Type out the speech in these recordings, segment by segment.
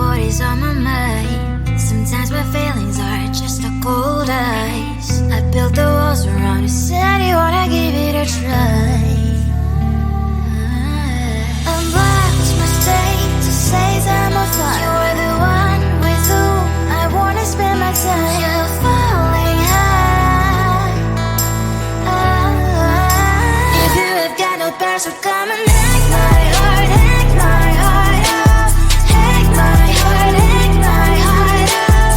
what is on my mind. Sometimes my feelings are just a cold ice. I built the walls around you, said you wanna give it a try. I'm lost my state to say I'm a fly. You're the one with whom I wanna spend my time. You're falling high. If you have got no parents, so come and hack my heart, hack my heart out. Hack my heart, hack my heart out.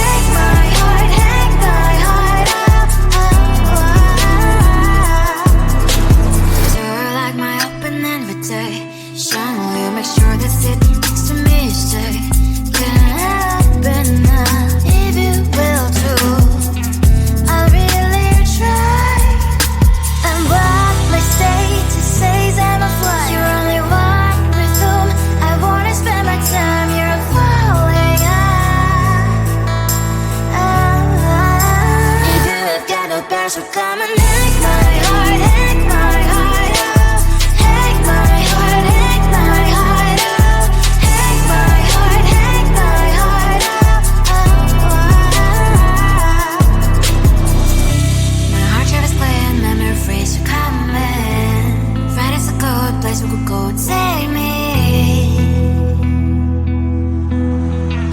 Hack my heart, hack my heart out. So like my open invitation, will you make sure that sitting next to me you stay? Can happen now, if you will too. I'll really try. And what my state to say I'm a fly. You're only one with whom I wanna spend my time. You're falling high. If you have got no parents, so come and hack my heart, hack my heart out. Hack my heart, hack my heart out. Hack my heart, hack my heart out. My heart drive is playing, memory freeze, so come in. Friday's a good place we could go, take me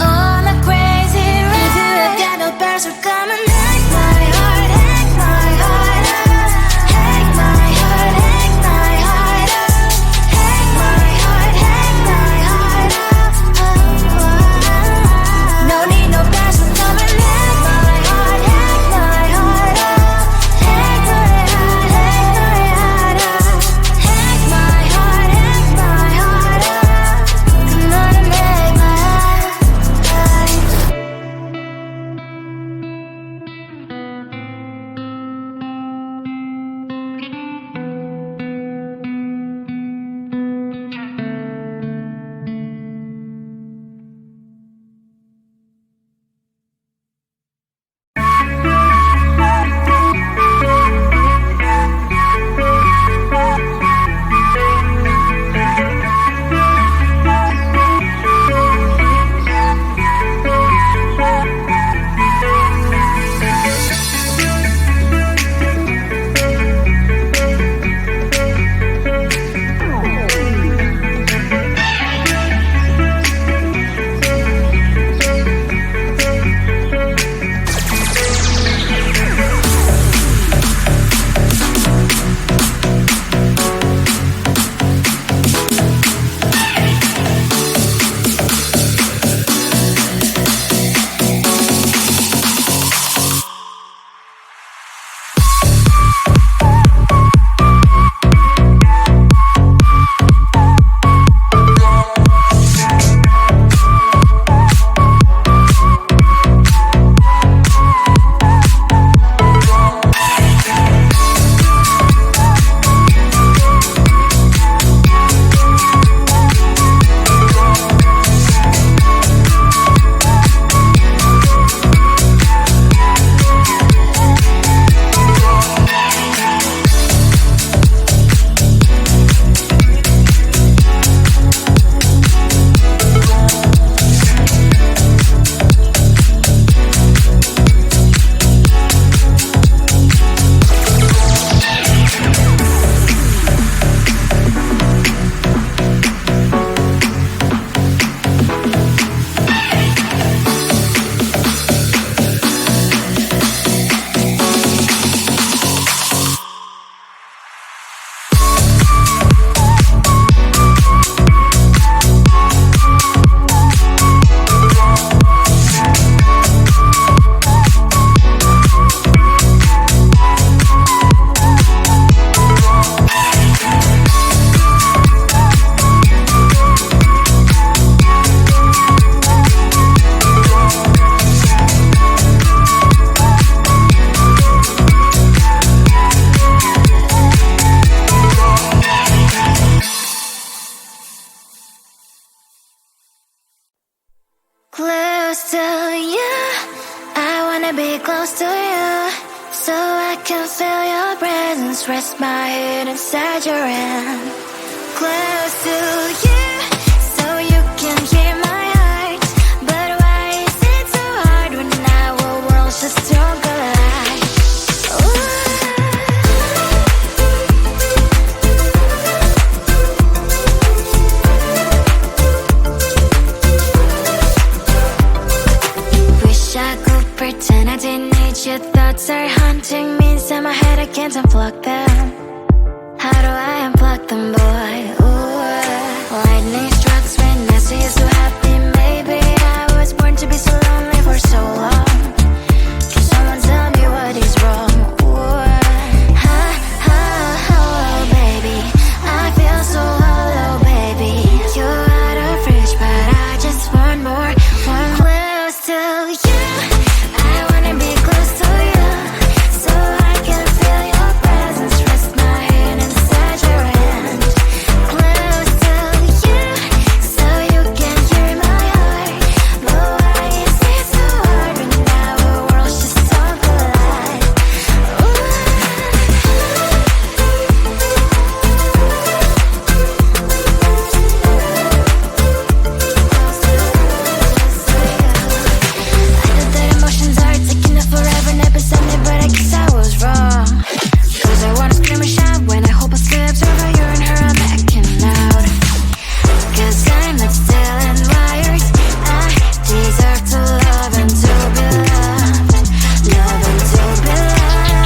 on a crazy ride. If you have got no parents, so come and hack my heart, hack my heart out. Hack my heart, hack my heart out. Hack my heart, hack my heart out. No need no parents, so come and hack my heart, hack my heart out. Hack my heart, hack my heart out. Hack my heart, hack my heart out. Come on and make my heart. Close to you, I wanna be close to you, so I can feel your presence. Rest my head inside your hand. Close to you, so you can hear my heart. Your thoughts are haunting me inside my head, I can't unplug them. How do I unplug them, boy? Ooh, lightning strikes when I see you so happy. Maybe I was born to be so lonely for so long. Can someone tell me what is wrong? Ooh, baby, I feel so hollow, baby. You're out of reach, but I just want more, one close to you. I wanna be close to you, so I can feel your presence. Rest my hand inside your hand. Close to you, so you can hear my heart. But why is it so hard when our worlds just don't collide? I know that emotions are taking up forever, never something, but I guess I was wrong. Cause I wanna scream and shout when I hope I still observe how you and her are making out. Cause I'm not still in wires. I deserve to love and to be loved. Love and to be loved.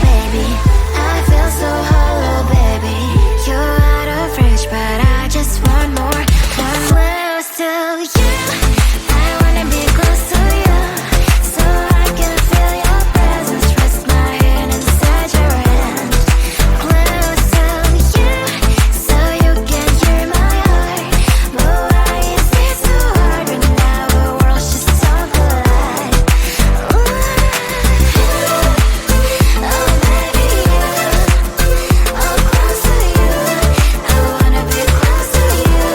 Baby, I feel so hollow, baby. You're out of reach, but I just want more, one close to you. I wanna be close to you, so I can feel your presence. Rest my hand inside your hand. Close to you, so you can hear my heart. But why is it so hard when our worlds just don't collide? Oh baby, oh close to you. I wanna be close to you.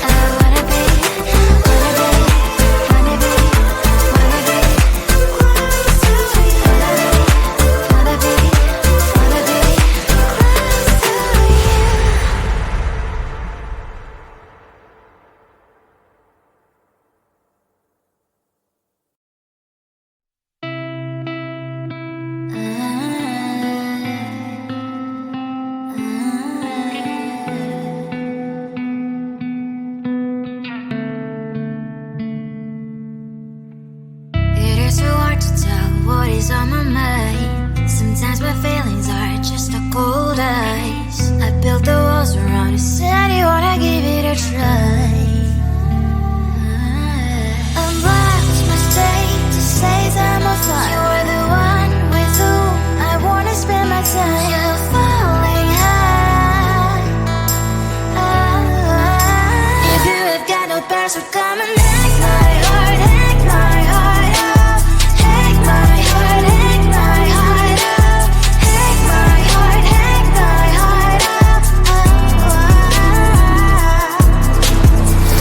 I wanna be close to you. It is so hard to tell what is on my mind. Sometimes my feelings are just a cold ice. I built the walls around you, said you wanna give it a try. Unblocked my state to say I'm a fly. You are the one with whom I wanna spend my time. You're falling high. If you have got no parents, so come and hack my heart, hack my heart out. Hack my heart, hack my heart out. Hack my heart, hack my heart out.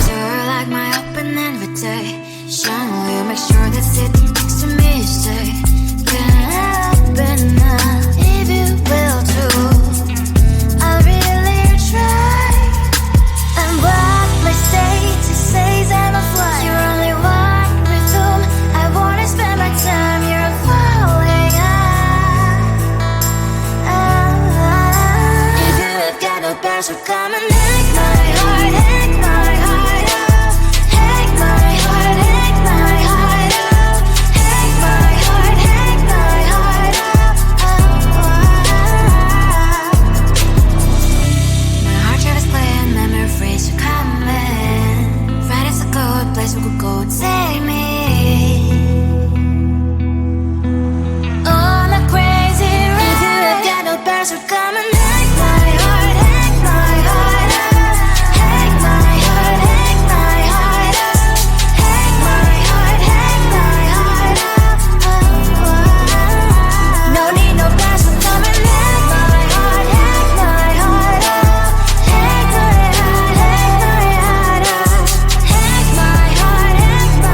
Door like my open invitation. Will you make sure that sitting next to me is safe? Can I open up if you will too? I'll really try. Unblock my state to say I'm a fly. You're only one with whom I wanna spend my time. You're falling high. If you have got no parents, so come and hack my heart, hack my heart out. Hack my heart, hack my heart out. Hack my heart, hack my heart out. My heart travels playing memories are coming. Right, it's a good place we could go and take me. On a crazy ride. If you have got no parents, so come and hack my heart, hack my heart out. Hack my heart, hack my heart out. Hack my heart, hack my heart out. No need no parents, so come and hack my heart, hack my heart out. Hack my heart, hack my heart out. Hack my heart, hack my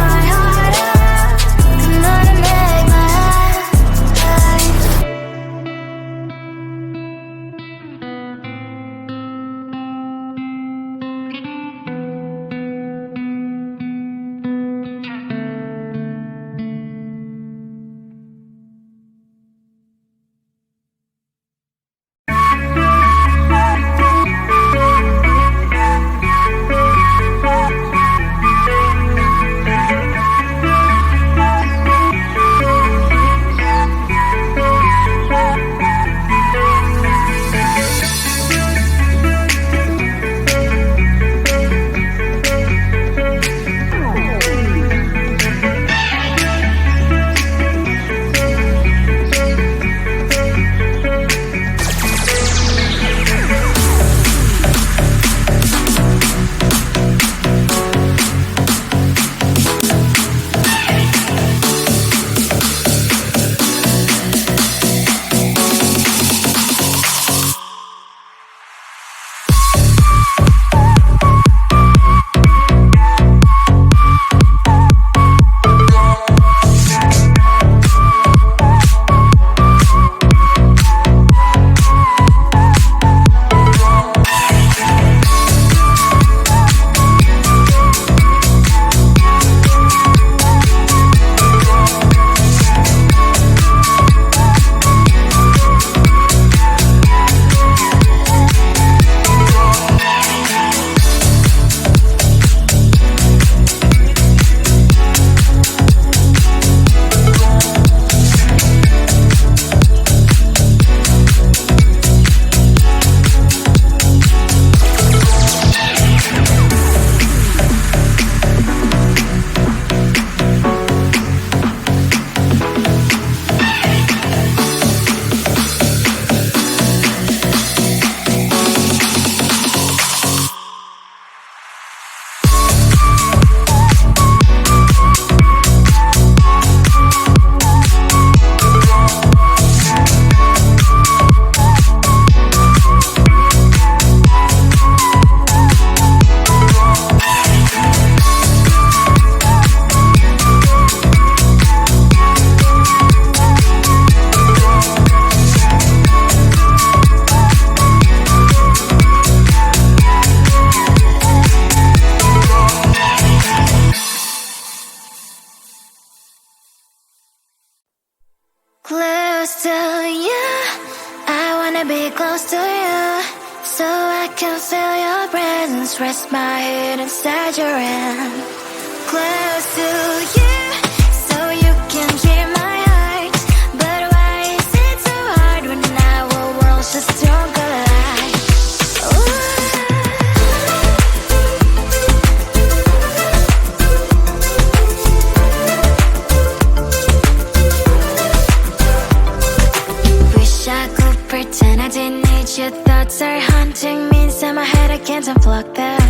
feel your presence, rest my head inside your hand. Close to you, so you can keep my heart. But why is it so hard when our worlds just don't collide? Wish I could pretend I didn't need your thoughts are haunting me inside my head, I can't unplug them.